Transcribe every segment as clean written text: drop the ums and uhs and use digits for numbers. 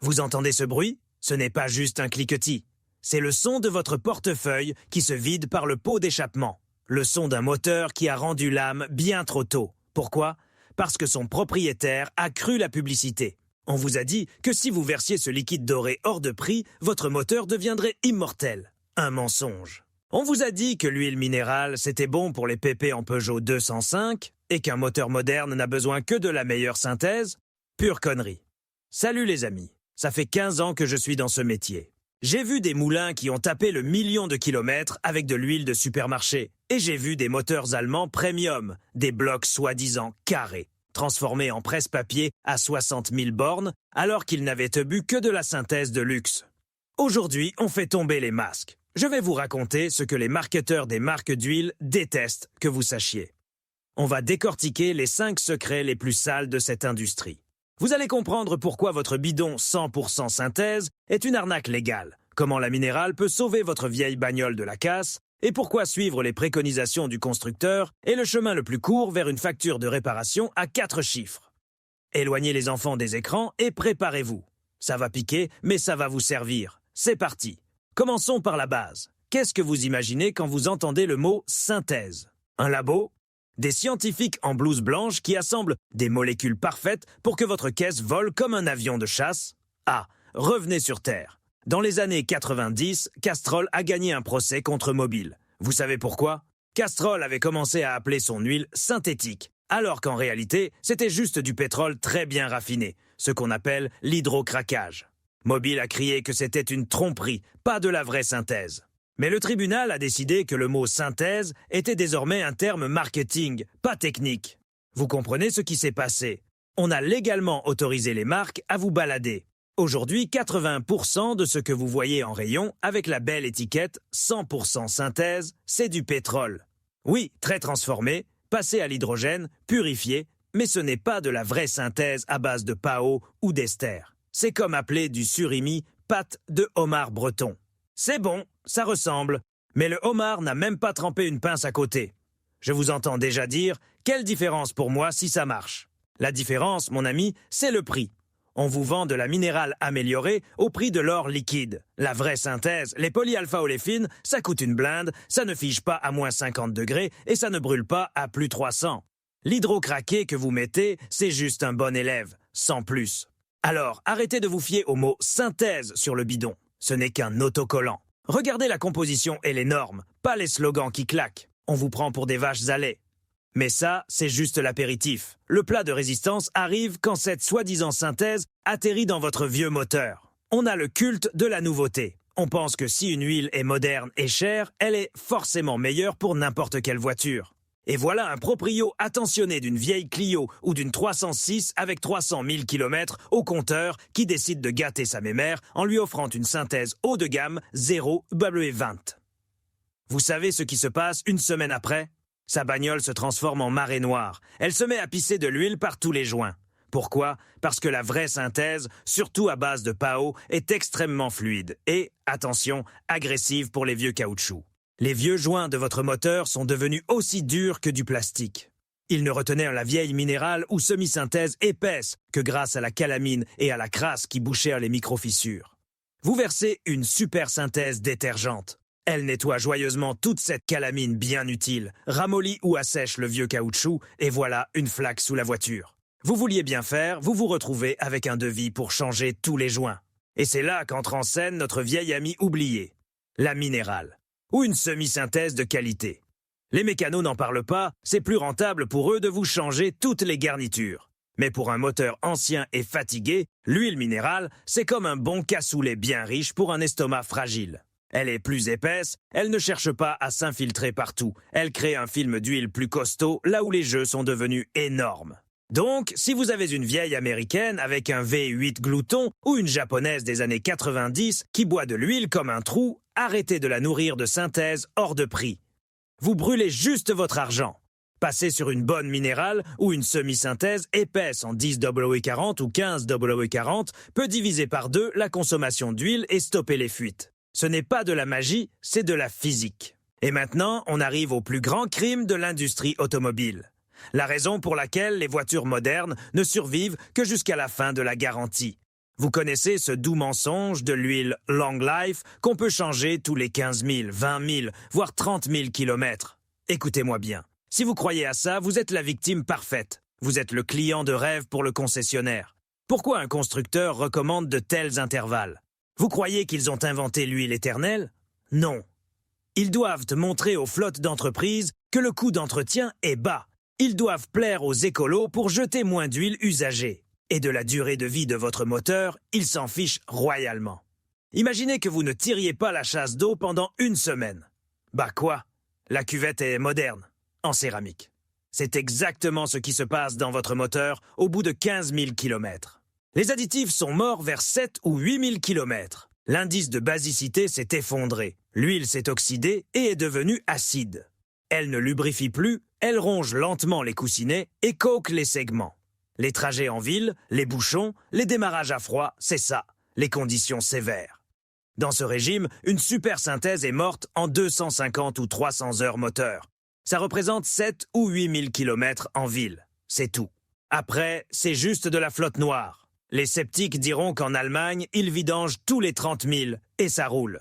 Vous entendez ce bruit? Ce n'est pas juste un cliquetis. C'est le son de votre portefeuille qui se vide par le pot d'échappement. Le son d'un moteur qui a rendu l'âme bien trop tôt. Pourquoi? Parce que son propriétaire a cru la publicité. On vous a dit que si vous versiez ce liquide doré hors de prix, votre moteur deviendrait immortel. Un mensonge. On vous a dit que l'huile minérale, c'était bon pour les pépés en Peugeot 205 et qu'un moteur moderne n'a besoin que de la meilleure synthèse. Pure connerie. Salut les amis, ça fait 15 ans que je suis dans ce métier. J'ai vu des moulins qui ont tapé le million de kilomètres avec de l'huile de supermarché. Et j'ai vu des moteurs allemands premium, des blocs soi-disant carrés, transformés en presse-papier à 60 000 bornes, alors qu'ils n'avaient bu que de la synthèse de luxe. Aujourd'hui, on fait tomber les masques. Je vais vous raconter ce que les marketeurs des marques d'huile détestent que vous sachiez. On va décortiquer les 5 secrets les plus sales de cette industrie. Vous allez comprendre pourquoi votre bidon 100% synthèse est une arnaque légale, comment la minérale peut sauver votre vieille bagnole de la casse, et pourquoi suivre les préconisations du constructeur est le chemin le plus court vers une facture de réparation à 4 chiffres. Éloignez les enfants des écrans et préparez-vous. Ça va piquer, mais ça va vous servir. C'est parti. Commençons par la base. Qu'est-ce que vous imaginez quand vous entendez le mot synthèse? Un labo? Des scientifiques en blouse blanche qui assemblent des molécules parfaites pour que votre caisse vole comme un avion de chasse? Ah, revenez sur Terre. Dans les années 90, Castrol a gagné un procès contre Mobil. Vous savez pourquoi? Castrol avait commencé à appeler son huile synthétique, alors qu'en réalité, c'était juste du pétrole très bien raffiné, ce qu'on appelle l'hydrocraquage. Mobil a crié que c'était une tromperie, pas de la vraie synthèse. Mais le tribunal a décidé que le mot synthèse était désormais un terme marketing, pas technique. Vous comprenez ce qui s'est passé? On a légalement autorisé les marques à vous balader. Aujourd'hui, 80% de ce que vous voyez en rayon avec la belle étiquette 100% synthèse, c'est du pétrole. Oui, très transformé, passé à l'hydrogène, purifié, mais ce n'est pas de la vraie synthèse à base de PAO ou d'ester. C'est comme appeler du surimi pâte de homard breton. C'est bon, ça ressemble, mais le homard n'a même pas trempé une pince à côté. Je vous entends déjà dire, quelle différence pour moi si ça marche? La différence, mon ami, c'est le prix. On vous vend de la minérale améliorée au prix de l'or liquide. La vraie synthèse, les polyalpha-oléfines, ça coûte une blinde, ça ne fige pas à moins 50 degrés et ça ne brûle pas à plus 300. L'hydrocraqué que vous mettez, c'est juste un bon élève, sans plus. Alors, arrêtez de vous fier au mot synthèse sur le bidon. Ce n'est qu'un autocollant. Regardez la composition et les normes, pas les slogans qui claquent. On vous prend pour des vaches à lait. Mais ça, c'est juste l'apéritif. Le plat de résistance arrive quand cette soi-disant synthèse atterrit dans votre vieux moteur. On a le culte de la nouveauté. On pense que si une huile est moderne et chère, elle est forcément meilleure pour n'importe quelle voiture. Et voilà un proprio attentionné d'une vieille Clio ou d'une 306 avec 300 000 km au compteur qui décide de gâter sa mémère en lui offrant une synthèse haut de gamme 0 W20. Vous savez ce qui se passe une semaine après? Sa bagnole se transforme en marée noire. Elle se met à pisser de l'huile par tous les joints. Pourquoi? Parce que la vraie synthèse, surtout à base de PAO, est extrêmement fluide et, attention, agressive pour les vieux caoutchoucs. Les vieux joints de votre moteur sont devenus aussi durs que du plastique. Ils ne retenaient la vieille minérale ou semi-synthèse épaisse que grâce à la calamine et à la crasse qui bouchèrent les micro-fissures. Vous versez une super synthèse détergente. Elle nettoie joyeusement toute cette calamine bien utile, ramollit ou assèche le vieux caoutchouc et voilà une flaque sous la voiture. Vous vouliez bien faire, vous vous retrouvez avec un devis pour changer tous les joints. Et c'est là qu'entre en scène notre vieille amie oubliée, la minérale. Ou une semi-synthèse de qualité. Les mécanos n'en parlent pas, c'est plus rentable pour eux de vous changer toutes les garnitures. Mais pour un moteur ancien et fatigué, l'huile minérale, c'est comme un bon cassoulet bien riche pour un estomac fragile. Elle est plus épaisse, elle ne cherche pas à s'infiltrer partout. Elle crée un film d'huile plus costaud là où les jeux sont devenus énormes. Donc, si vous avez une vieille américaine avec un V8 glouton ou une japonaise des années 90 qui boit de l'huile comme un trou, arrêtez de la nourrir de synthèse hors de prix. Vous brûlez juste votre argent. Passez sur une bonne minérale ou une semi-synthèse épaisse en 10W40 ou 15W40 peut diviser par 2 la consommation d'huile et stopper les fuites. Ce n'est pas de la magie, c'est de la physique. Et maintenant, on arrive au plus grand crime de l'industrie automobile. La raison pour laquelle les voitures modernes ne survivent que jusqu'à la fin de la garantie. Vous connaissez ce doux mensonge de l'huile Long Life qu'on peut changer tous les 15 000, 20 000, voire 30 000 kilomètres. Écoutez-moi bien. Si vous croyez à ça, vous êtes la victime parfaite. Vous êtes le client de rêve pour le concessionnaire. Pourquoi un constructeur recommande de tels intervalles? Vous croyez qu'ils ont inventé l'huile éternelle? Non. Ils doivent montrer aux flottes d'entreprises que le coût d'entretien est bas. Ils doivent plaire aux écolos pour jeter moins d'huile usagée. Et de la durée de vie de votre moteur, ils s'en fichent royalement. Imaginez que vous ne tiriez pas la chasse d'eau pendant une semaine. Bah quoi? La cuvette est moderne, en céramique. C'est exactement ce qui se passe dans votre moteur au bout de 15 000 km. Les additifs sont morts vers 7 ou 8 000 km. L'indice de basicité s'est effondré. L'huile s'est oxydée et est devenue acide. Elle ne lubrifie plus, elle ronge lentement les coussinets et coque les segments. Les trajets en ville, les bouchons, les démarrages à froid, c'est ça, les conditions sévères. Dans ce régime, une supersynthèse est morte en 250 ou 300 heures moteur. Ça représente 7 ou 8 000 km en ville, c'est tout. Après, c'est juste de la flotte noire. Les sceptiques diront qu'en Allemagne, ils vidangent tous les 30 000 et ça roule.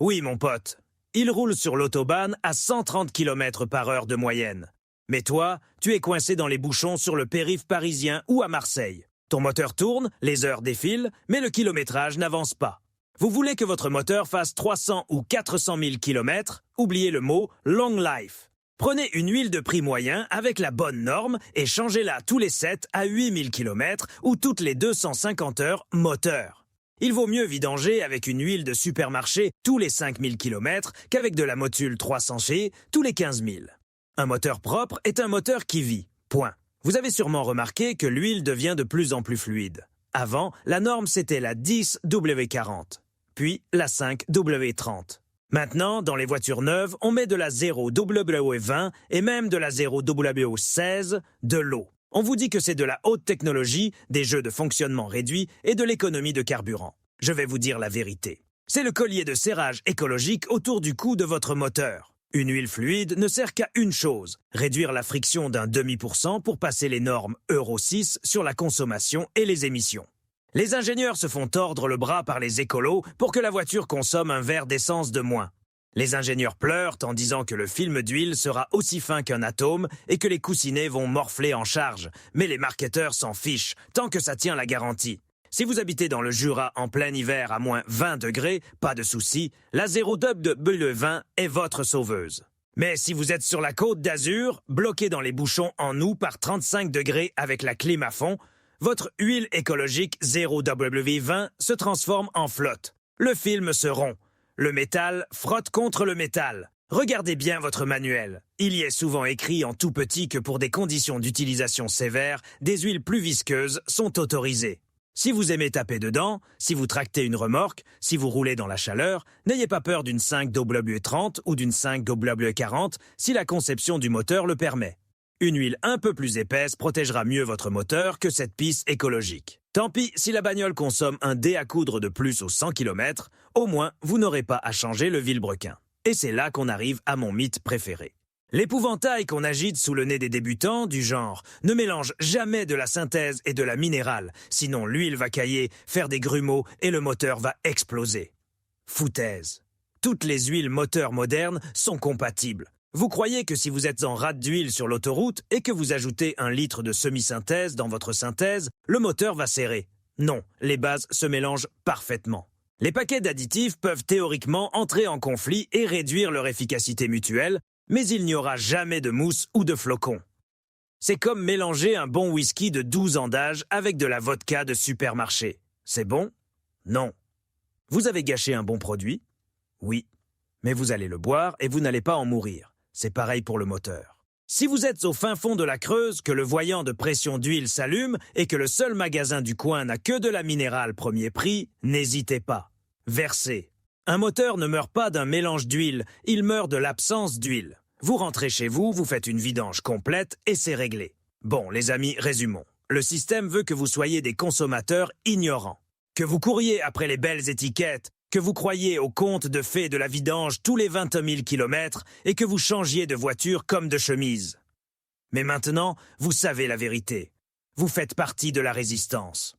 Oui, mon pote, il roule sur l'autobahn à 130 km par heure de moyenne. Mais toi, tu es coincé dans les bouchons sur le périph' parisien ou à Marseille. Ton moteur tourne, les heures défilent, mais le kilométrage n'avance pas. Vous voulez que votre moteur fasse 300 ou 400 000 km? Oubliez le mot « long life ». Prenez une huile de prix moyen avec la bonne norme et changez-la tous les 7 à 8 000 km ou toutes les 250 heures moteur. Il vaut mieux vidanger avec une huile de supermarché tous les 5 000 km qu'avec de la Motul 300C tous les 15 000. Un moteur propre est un moteur qui vit. Point. Vous avez sûrement remarqué que l'huile devient de plus en plus fluide. Avant, la norme c'était la 10W40, puis la 5W30. Maintenant, dans les voitures neuves, on met de la 0W20 et même de la 0W16, de l'eau. On vous dit que c'est de la haute technologie, des jeux de fonctionnement réduits et de l'économie de carburant. Je vais vous dire la vérité. C'est le collier de serrage écologique autour du cou de votre moteur. Une huile fluide ne sert qu'à une chose, réduire la friction d'un demi% pour passer les normes Euro 6 sur la consommation et les émissions. Les ingénieurs se font tordre le bras par les écolos pour que la voiture consomme un verre d'essence de moins. Les ingénieurs pleurent en disant que le film d'huile sera aussi fin qu'un atome et que les coussinets vont morfler en charge, mais les marketeurs s'en fichent, tant que ça tient la garantie. Si vous habitez dans le Jura en plein hiver à moins 20 degrés, pas de souci, la 0W20 est votre sauveuse. Mais si vous êtes sur la côte d'Azur, bloqué dans les bouchons en août par 35 degrés avec la clim à fond, votre huile écologique 0W20 se transforme en flotte. Le film se rompt. Le métal frotte contre le métal. Regardez bien votre manuel. Il y est souvent écrit en tout petit que pour des conditions d'utilisation sévères, des huiles plus visqueuses sont autorisées. Si vous aimez taper dedans, si vous tractez une remorque, si vous roulez dans la chaleur, n'ayez pas peur d'une 5W30 ou d'une 5W40 si la conception du moteur le permet. Une huile un peu plus épaisse protégera mieux votre moteur que cette pisse écologique. Tant pis si la bagnole consomme un dé à coudre de plus aux 100 km, au moins vous n'aurez pas à changer le vilebrequin. Et c'est là qu'on arrive à mon mythe préféré. L'épouvantail qu'on agite sous le nez des débutants, du genre « ne mélange jamais de la synthèse et de la minérale, sinon l'huile va cailler, faire des grumeaux et le moteur va exploser ». Foutaise. Toutes les huiles moteurs modernes sont compatibles. Vous croyez que si vous êtes en rate d'huile sur l'autoroute et que vous ajoutez 1 litre de semi-synthèse dans votre synthèse, le moteur va serrer. Non, les bases se mélangent parfaitement. Les paquets d'additifs peuvent théoriquement entrer en conflit et réduire leur efficacité mutuelle, mais il n'y aura jamais de mousse ou de flocons. C'est comme mélanger un bon whisky de 12 ans d'âge avec de la vodka de supermarché. C'est bon? Non. Vous avez gâché un bon produit? Oui. Mais vous allez le boire et vous n'allez pas en mourir. C'est pareil pour le moteur. Si vous êtes au fin fond de la Creuse, que le voyant de pression d'huile s'allume et que le seul magasin du coin n'a que de la minérale premier prix, n'hésitez pas. Versez. Un moteur ne meurt pas d'un mélange d'huile, il meurt de l'absence d'huile. Vous rentrez chez vous, vous faites une vidange complète et c'est réglé. Bon, les amis, résumons. Le système veut que vous soyez des consommateurs ignorants. Que vous couriez après les belles étiquettes, que vous croyiez au conte de fées de la vidange tous les 20 000 km et que vous changiez de voiture comme de chemise. Mais maintenant, vous savez la vérité. Vous faites partie de la résistance.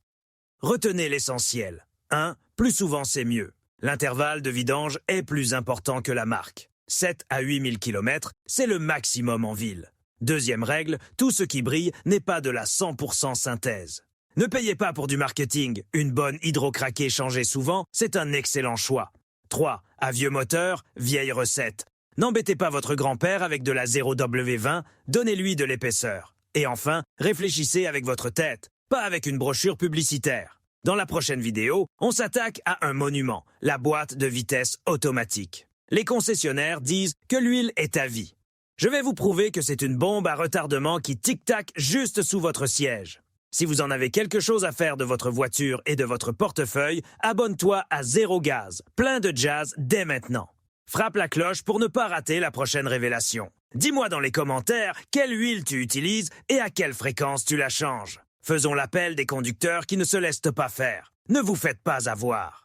Retenez l'essentiel. 1. Plus souvent c'est mieux. L'intervalle de vidange est plus important que la marque. 7 à 8 000 km, c'est le maximum en ville. Deuxième règle, tout ce qui brille n'est pas de la 100% synthèse. Ne payez pas pour du marketing. Une bonne hydrocraquée changée souvent, c'est un excellent choix. 3. À vieux moteur, vieille recette. N'embêtez pas votre grand-père avec de la 0W20, donnez-lui de l'épaisseur. Et enfin, réfléchissez avec votre tête, pas avec une brochure publicitaire. Dans la prochaine vidéo, on s'attaque à un monument, la boîte de vitesse automatique. Les concessionnaires disent que l'huile est à vie. Je vais vous prouver que c'est une bombe à retardement qui tic-tac juste sous votre siège. Si vous en avez quelque chose à faire de votre voiture et de votre portefeuille, abonne-toi à Zéro Gaz, plein de jazz dès maintenant. Frappe la cloche pour ne pas rater la prochaine révélation. Dis-moi dans les commentaires quelle huile tu utilises et à quelle fréquence tu la changes. Faisons l'appel des conducteurs qui ne se laissent pas faire. Ne vous faites pas avoir.